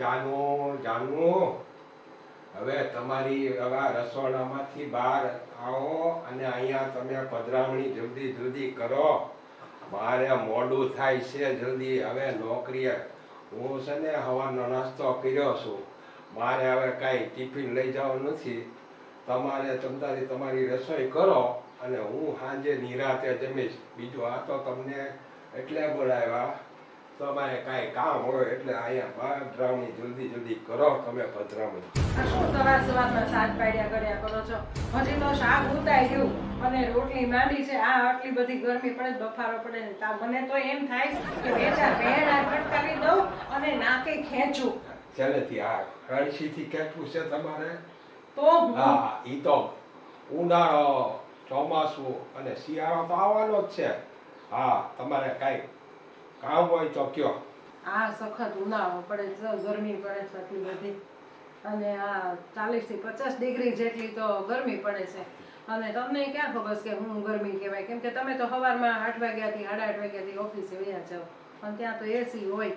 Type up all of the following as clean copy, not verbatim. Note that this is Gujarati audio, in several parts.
જાનું જાનું હવે તમારી હવે રસોડામાંથી બહાર આવો અને અહીંયા તમે પધરામણી જલ્દી જલ્દી કરો. મારે મોડું થાય છે જલ્દી. હવે નોકરીએ હું છે ને સવારનો નાસ્તો કર્યો છું. મારે હવે કાંઈ ટિફિન લઈ જવાનું નથી. તમારે તમતાથી તમારી રસોઈ કરો અને હું સાંજે નિરાતે જમીશ. બીજું આ તો તમને એટલે બોલાવ્યા, તમારે કાંઈ કામ હોય એટલે અહીંયા પધરામણી જલ્દી જલ્દી કરો. તમે પધરામણી શું સવાર સવારમાં શાક પાડ્યા કર્યા કરો છો? હજી તો શાક ઉતાઈ ગયું અને રોટલી માંડી છે. આ આટલી બધી ગરમી પડે, બફારો પડે ને મને તો એમ થાય કે બે ચાર ભેળા ફટકારી દઉં અને નાકે ખેંચું. છેલ્લેથી આ કળશીથી કેટલું છે તમારે? તો હા, ઈ તો ઉનાળો, ચોમાસું અને શિયાળો તો આવવાનો જ છે. હા, તમારે કાંઈ કામ હોય તો કયો. આ સખત ઉનાળો પડે છે, ગરમી પડે છે આટલી બધી, અને આ 40 થી 50 ડિગ્રી જેટલી તો ગરમી પડે છે. અને તમને ક્યાં ખબર છે કે હું ગરમી કહેવાય? કેમ કે તમે તો સવારમાં 8 વાગ્યાથી 8:30 વાગ્યાથી ઓફિસે વયા જાઓ અને ત્યાં તો એસી હોય.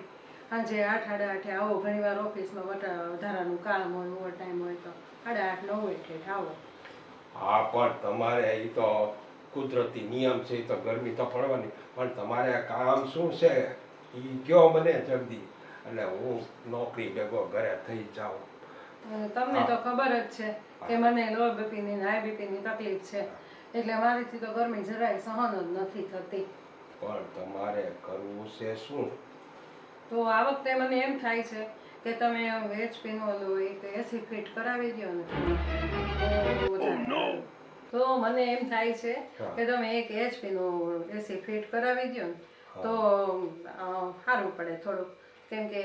સાંજે 8 સાડા 8 આવો. ઘણી વાર ઓફિસમાં વધારાનું કામ હોય, ઓવર ટાઈમ હોય તો 8:30 9 એટલે આવો. હા, પણ તમારે એ તો કુદરતી નિયમ છે, એ તો ગરમી તો પડવાની. પણ તમારે કામ શું છે એ કયો મને જલ્દી, એટલે હું નોકરી ભેગો ઘરે થઈ જાઉં. તમને તો ખબર જ છે કે મને લો બીપીની હાઈ બીપીની તકલીફ છે, એટલે મારીથી તો ગરમી જરાય સહન જ નથી થતી. પણ તમારે કરવું છે શું? તો આ વખતે મને એમ થાય છે કે તમે HP નો લો એક એસી ફિટ કરાવી દો ને તો મને એમ થાય છે કે તમે એક HP નો એસી ફિટ કરાવી દો ને તો સારું પડે થોડું. કેમ કે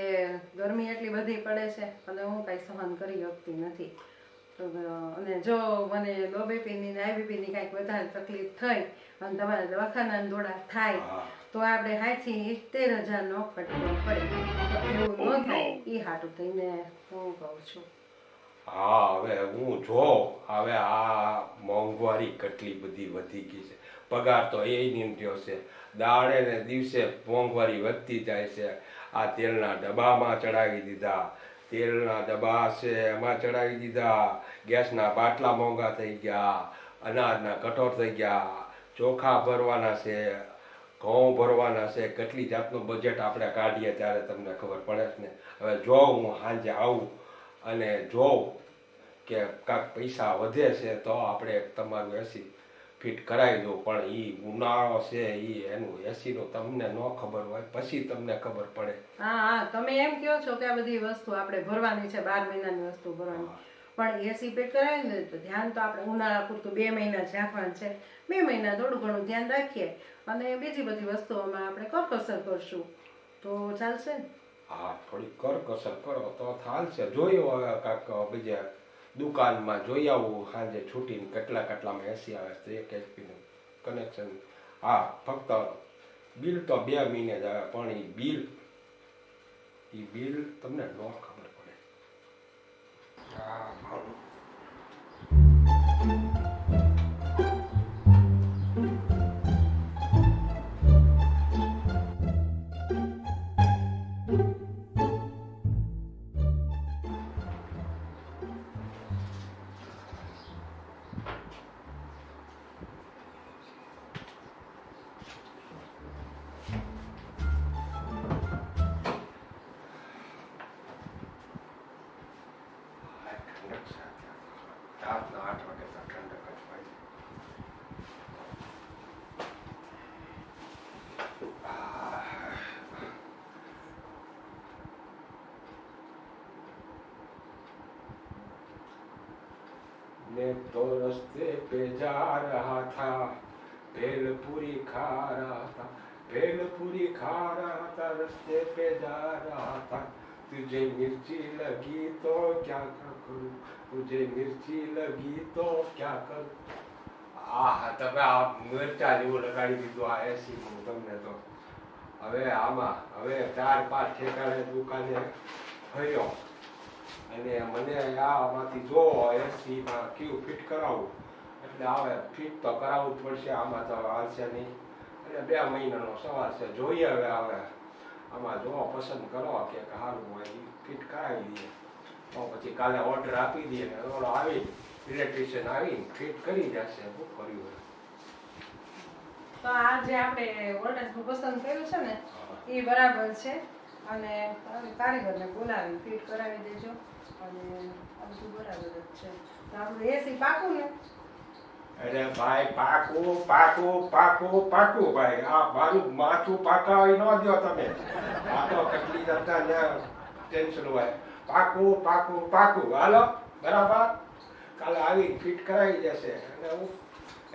ગરમી એટલી બધી પડે છે અને હું કાંઈ સહન કરી શકતી નથી. તો અને જો મને લો બીપીની હાઈ બીપીની કાંઈક વધારે તકલીફ થઈ અને તમારે દવાખાનાના દોડા થાય તો આપણે 60,000 નો ફટકો પડે. એવું ન થાય એ હાટું થઈને હું કહું છું. હા, હવે હું જો હવે આ મોંઘવારી કેટલી બધી વધી ગઈ છે. પગાર તો એ નીમટ્યો છે. દાડે ને દિવસે મોંઘવારી વધતી જાય છે. આ તેલના ડબ્બામાં ચડાવી દીધા, તેલના ડબ્બા છે એમાં ચડાવી દીધા, ગેસના બાટલા મોંઘા થઈ ગયા, અનાજના કઠોળ થઈ ગયા, ચોખા ભરવાના છે, ઘઉં ભરવાના છે. કેટલી જાતનું બજેટ આપણે કાઢીએ ત્યારે તમને ખબર પડે છે ને. હવે જો હું સાંજે આવું અને જોઉં કે કાંઈક પૈસા વધે છે તો આપણે તમારું એસી ફિટ કરાવી દઉં. પણ એ ઉનાળો છે એ એનું એસીનું તમને ન ખબર હોય, પછી તમને ખબર પડે. હા, તમે એમ કહો છો કે આ બધી વસ્તુ આપણે ભરવાની છે, 12 મહિનાની વસ્તુ ભરવાની, પણ એસી ફિટ કરાવી ને તો ધ્યાન તો આપણે ઉનાળા પૂરતું 2 મહિના જ રાખવાનું છે. 2 મહિના થોડું ઘણું ધ્યાન રાખીએ અને બીજી બધી વસ્તુઓમાં આપણે કરકસર કરશું તો ચાલશે ને? હા, થોડી કરકસર કરો તો ચાલશે. જોયું હવે કાંઈક બીજા દુકાનમાં જોઈ આવું સાંજે છૂટીને કેટલામાં એસી આવે તો એક એચપીનું કનેક્શન. હા, ફક્ત બિલ તો 2 મહિને જ આવે, પણ એ બિલ તમને ન ખબર પડે. હા, રાતના 8 વાગે તો ઠંડક જ હોય. मैं तो रस्ते पे जा रहा था, भेलपुरी खा रहा था, भेलपुरी खा रहा था, रस्ते पे जा रहा था, तुझे मिर्ची लगी तो क्या करूं, तुझे मिर्ची लगी तो क्या करूं. તમે આ મિર્ચા જેવું લગાડી દીધું આ એસી નું તમને તો. હવે આમાં હવે 4-5 ઠેકાણે દુકાને ફર્યો અને મને આમાંથી જો એસીમાં ક્યુ ફિટ કરાવું એટલે આવે ફિટ તો કરાવવું જ પડશે. આમાં તો હાલશે નહીં એટલે 2 મહિનાનો સવાલ છે. જોઈએ હવે આમાં જો પસંદ કરો કે સારું હોય ફિટ કરાવી દઈએ તો પછી કાલે ઓર્ડર આપી દઈએ ને ઓલો આવી ઇલેક્ટ્રિશિયન આવીને ફિટ કરી જશે. શું કર્યું હોય તો આ જે આપણે વોલ્ટેજનું પસંદ કર્યું છે ને એ બરાબર છે અને કારીગરને બોલાવી ફિટ કરાવી દેજો અને આ બધું બરાબર જ છે. તો આપણું એસી પાકું ને? અરે ભાઈ પાકું પાકું પાકું પાકું ભાઈ. આ મારું માથું પાકાવી ન દો તમે. આ તો કેટલી જતા ટેન્શન હોય. પાકું પાકું પાકું હાલો બરાબર. કાલે આવી ફિટ કરાવી દેશે અને હું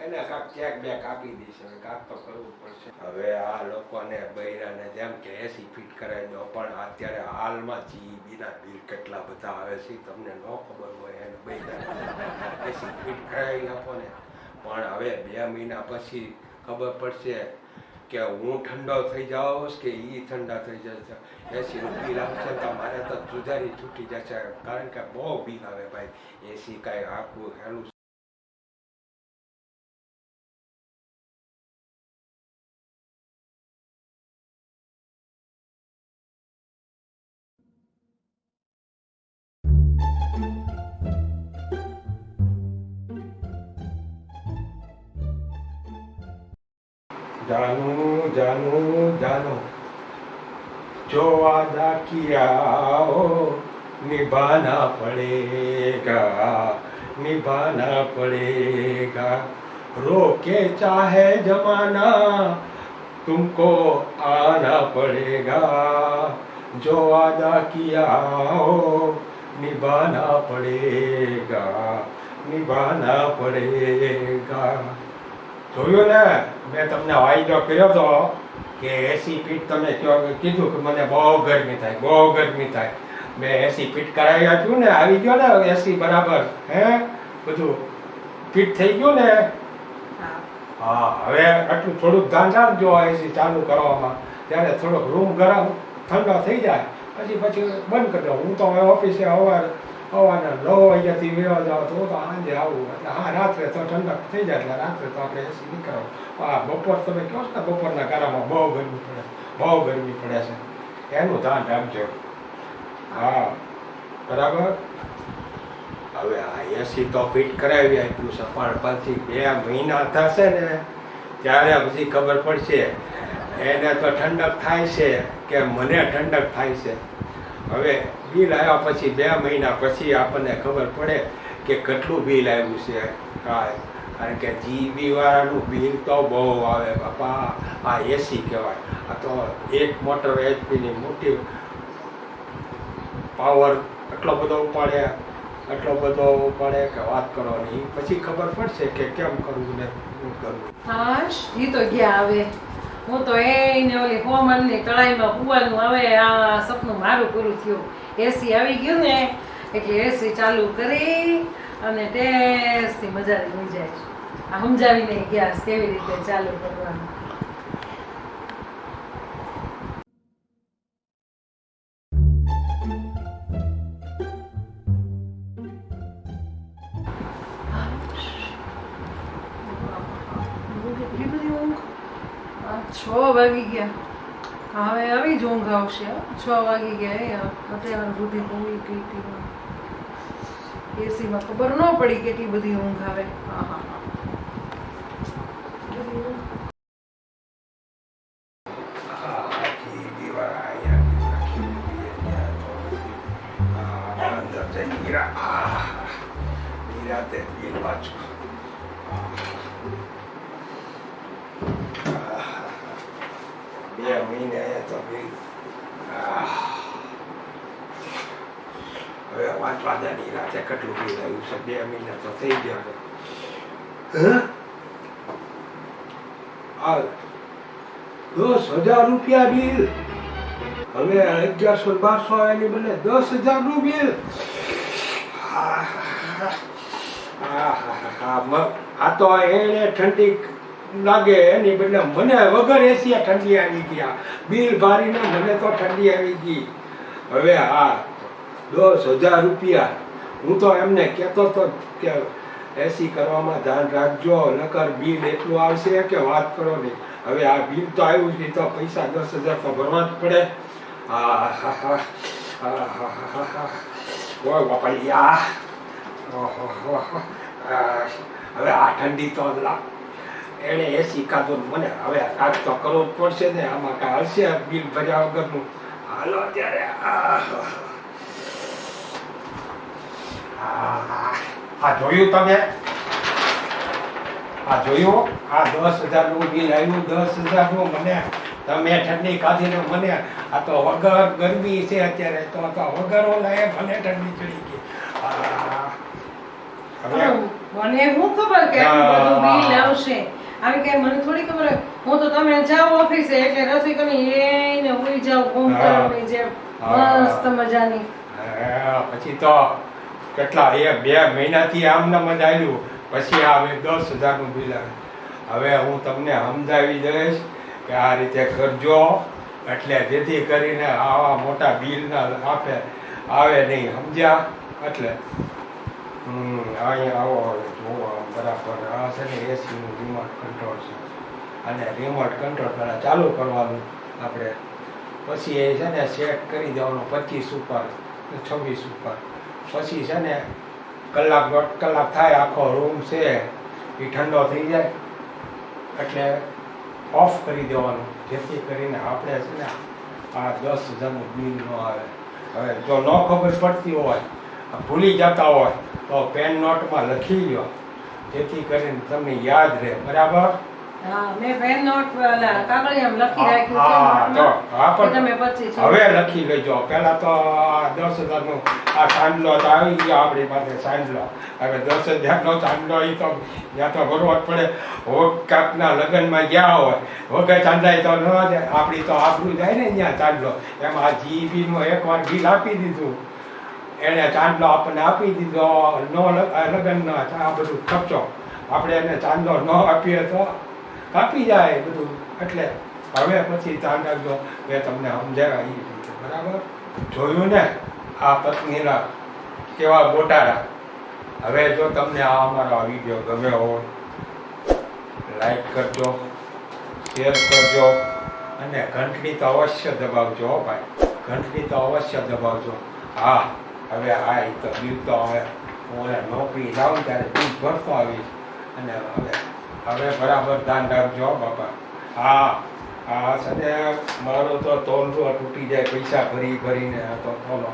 એને કાંક ચેક બેક આપી દઈશ. હવે કાંક તો કરવું પડશે. હવે આ લોકોને બૈરાને જેમ કે એસી ફિટ કરાવી દો પણ અત્યારે હાલમાં જીબીના બિલ કેટલા બધા આવે છે તમને ન ખબર હોય એને બૈરા એસી ફિટ કરાવી આપો ને. પણ હવે 2 મહિના પછી ખબર પડશે કે હું ઠંડો થઈ જાઉં કે એ ઠંડા થઈ જશે. એસીનું બિલ આવશે તો મારે તો જુદારી છૂટી જશે કારણ કે બહુ બિલ આવે ભાઈ. એસી કાંઈ આખું હેલું जानू जानू जानू जो वादा किया हो निभाना पड़ेगा निभाना पड़ेगा. रोके चाहे जमाना तुमको आना पड़ेगा. जो वादा किया हो निभाना पड़ेगा निभाना पड़ेगा. જોયું ને મેં તમને વાયદો કર્યો હતો કે એસી ફીટ તમે કીધું કે મને બહુ ગરમી થાય. મેં એસી ફીટ કરાવી આપ્યું ને આવી ગયો ને એસી બરાબર. હે બધું ફિટ થઈ ગયું ને. હા હવે આટલું થોડુંક ધ્યાન રાખજો એસી ચાલુ કરવામાં. ત્યારે થોડોક રૂમ ગરમ ઠંડો થઈ જાય પછી બંધ કરી દો. હું તો હવે ઓફિસે સવારના 9 વાગ્યાથી વહેવા જાવ તો સાંજે આવું એટલે હા રાત્રે તો ઠંડક થઈ જાય એટલે રાત્રે તો આપણે એસી નીકળો. હા બપોર તમે કહો છો ને બપોરના ગારામાં બહુ ગરમી પડે છે એનું ધ્યાન રાખજો. હા બરાબર. હવે આ એસી તો ફિટ કરાવી આપ્યું છે પણ પછી 2 મહિના થશે ને ત્યારે પછી ખબર પડશે એને તો ઠંડક થાય છે કે મને ઠંડક થાય છે. હવે બિલ આવ્યા પછી 2 મહિના પછી આપણને ખબર પડે કે કેટલું બિલ આવ્યું છે. કારણ કે જીબી વાળાનું બિલ તો બહુ આવે બાપા. આ એસી કહેવાય. આ તો એક મોટર એચપીની મોટી પાવર એટલો બધો ઉપાડે કે વાત કરો નહીં. પછી ખબર પડશે કે કેમ કરવું ને શું કરવું. હાશ ઈ તો ગયા આવે. હું તો એને ઓલી હોમનની કળાઈમાં પુવાનું હવે આ સપનું મારું પૂરું થયું. એસી આવી ગયું ને એટલે એસી ચાલુ કરી અને ટેસ્ટથી મજા આવી જાય. આ સમજાવીને ગેસ કેવી રીતે ચાલુ કરવાનું. કેટલી બધી ઊંઘ. 6 વાગી ગયા. હવે આવી જ ઊંઘ આવશે. 6 વાગી ગયા. અત્યારે બુદ્ધિ ઊંઘી ગઈ હતી. એસીમાં ખબર ન પડી કેટલી બધી ઊંઘ આવે. હા હા હા. હવે વાંચવા દેની રાતે કેટલું બિલ આવ્યું છે. 2 મહિના તો થઈ ગયા. 10,000 રૂપિયા બિલ. હવે 1100-1200 એની બને 10,000 નું બિલ. આ તો એને ઠંડી લાગે એની બદલે મને વગર એસી ઠંડી આવી ગયા. બિલ ભારીને મને તો ઠંડી આવી ગઈ. હવે હા 10,000 રૂપિયા. હું તો એમને કહેતો હતો કે એસી કરવામાં ધ્યાન રાખજો નકર બિલ એટલું આવશે કે વાત કરો નહીં. હવે આ બિલ તો આવ્યું છે તો પૈસા 10,000 તો ભરવા જ પડે. હા હા હા ઓય બાપલિયા હવે આ ઠંડી તો એને એસી કાઢો મને હવે કાંક તો કરવું જ પડશે ને આમાં કાંઈ હશે બિલ ભર્યા વગરનું હાલો ત્યારે આ જોયું તમે આ જોયું આ 10,000નું બિલ આવ્યું 10,000નું મને તમે ઠંડી કાઢીને મને આ તો વગર ગરમી છે અત્યારે તો વગર ઓલા મને ઠંડી ચડી ગઈ હવે મને શું ખબર કે આટલું બધું બિલ આવશે આવી કઈ મને થોડી ખબર હોય હું તો તમે જાઓ ઓફિસે એટલે રસોઈ કરીને એને ઉઈ જાવ કુંભકર્ણની જેમ મસ્ત મજાની પછી તો કેટલા 2 મહિનાથી આમને જ આવ્યું પછી આવે 10,000નું બિલ આવે હવે હું તમને સમજાવી દઈશ કે આ રીતે કરજો એટલે જેથી કરીને આવા મોટા બિલ ના આવે નહીં સમજ્યા એટલે અહીંયા આવો જોવો બરાબર આ છે ને એસીનું રિમોટ કંટ્રોલ છે અને રિમોટ કંટ્રોલ પહેલાં ચાલુ કરવાનું આપણે પછી એ છે ને સેટ કરી દેવાનું 25 ઉપર 26 ઉપર પછી છે ને કલાક 1.5 કલાક થાય આખો રૂમ છે એ ઠંડો થઈ જાય એટલે ઓફ કરી દેવાનું જેથી કરીને આપણે છે ને આ 10,000નું બિલ ન આવે હવે જો ન ખબર પડતી હોય ભૂલી જતા હોય તો પેન નોટમાં લખી લો જેથી કરીને તમને યાદ રહે બરાબર હા મેં પેન નોટ કાગળિયામાં લખી રાખ્યું છે તમે 25 હવે લખી લેજો પહેલા તો 10,000નું આ સાંડલો તો આવી ગયો આપણી પાસે સાંડલો હવે 10,000નો સાંડલો એ તો ત્યાં તો ભરવો જ પડે કાકના લગ્નમાં ગયા હોય વગર ચાંદાય તો ન આપણી તો આબરૂ જાય ને ત્યાં ચાંદલો એમાં જીબીનું એકવાર બિલ આપી દીધું એને ચાંદલો આપણને આપી દીધો લગ્નનો આ બધું ખર્ચો આપણે એને ચાંદલો ન આપીએ તો કાપી જાય બધું એટલે હવે પછી ધ્યાન રાખજો કે તમને સમજાવ્યા એ રીતે બરાબર જોયું ને આ પત્નીના કેવા ગોટાળા હવે જો તમને આ અમારો આ વિડીયો ગમે હોય લાઈક કરજો શેર કરજો અને ઘંટડી તો અવશ્ય દબાવજો હો ભાઈ ઘંટડી તો અવશ્ય દબાવજો હા હવે આ તો બિલ તો હવે હું નોકરી જાઉં ત્યારે બિલ ભરતો આવીશ અને હવે બરાબર ધ્યાન રાખજો બાપા હા છે ને મારો તો તોલરો તૂટી જાય પૈસા ભરીને તો તોલો